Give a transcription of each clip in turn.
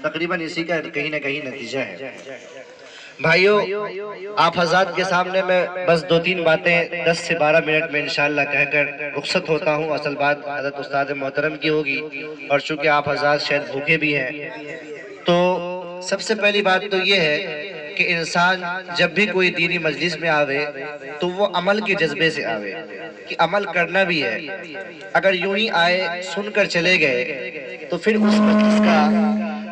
تقریباً اسی کا کہیں نہ کہیں نتیجہ ہے۔ بھائیوں، آپ حضرات کے سامنے میں بس 2-3 باتیں 10 سے 12 منٹ میں انشاءاللہ کہہ کر رخصت ہوتا ہوں۔ اصل بات حضرت استاد محترم کی ہوگی، اور چونکہ آپ حضرات شاید بھوکے بھی ہیں، تو سب سے پہلی بات تو یہ ہے کہ انسان جب بھی کوئی دینی مجلس میں آوے تو وہ عمل کے جذبے سے آوے کہ عمل کرنا بھی ہے۔ اگر یوں ہی آئے سن کر چلے گئے تو پھر اس مجلس کا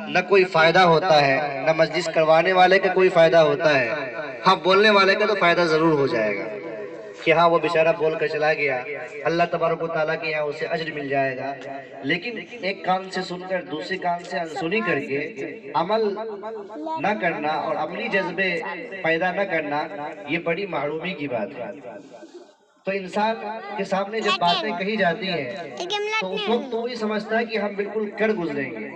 نہ کوئی فائدہ ہوتا ہے، نہ مجلس کروانے والے کا کوئی فائدہ ہوتا ہے۔ ہاں، بولنے والے کا تو فائدہ ضرور ہو جائے گا کہ ہاں وہ بیچارہ بول کر چلا گیا، اللہ تبارک و تعالیٰ کے یہاں اسے اجر مل جائے گا، لیکن ایک کان سے سن کر دوسرے کان سے انسنی کر کے عمل نہ کرنا اور عملی جذبے پیدا نہ کرنا، یہ بڑی معرومی کی بات ہے۔ تو انسان کے سامنے جب باتیں کہی جاتی ہیں تو اس وقت تو وہی سمجھتا ہے کہ ہم بالکل کر گزریں گے،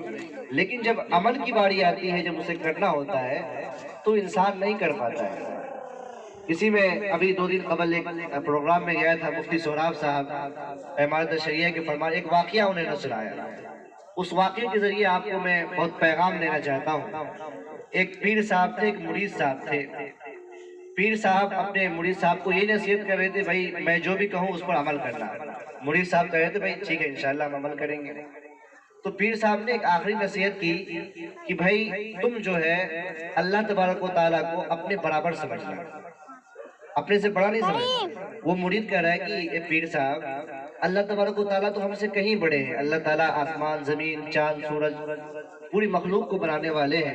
لیکن جب عمل کی باری آتی ہے، جب اسے کرنا ہوتا ہے تو انسان نہیں کر پاتا ہے۔ اسی میں ابھی 2 دن قبل ایک پروگرام میں گیا تھا، مفتی سہراب صاحب امارت شریعہ کے فرمان، ایک واقعہ انہیں نے سنایا۔ اس واقعے کے ذریعے آپ کو میں بہت پیغام دینا چاہتا ہوں۔ ایک پیر صاحب تھے، ایک مرید صاحب تھے۔ پیر صاحب اپنے مرید صاحب کو یہ نصیحت کر رہے تھے، بھائی میں جو بھی کہوں اس پر عمل کرنا۔ مرید صاحب کہہ رہے تھے، بھائی ٹھیک ہے انشاءاللہ ہم عمل کریں گے۔ تو پیر صاحب نے ایک آخری نصیحت کی کہ بھائی تم جو ہے اللہ تبارک و تعالیٰ کو اپنے برابر سمجھنا، اپنے سے بڑا نہیں سمجھنا۔ وہ مرید کہہ رہا ہے کہ اے پیر صاحب، اللہ تبارک و تعالیٰ تو ہم سے کہیں بڑے ہیں۔ اللہ تعالیٰ آسمان، زمین، چاند، سورج، پوری مخلوق کو بنانے والے ہیں۔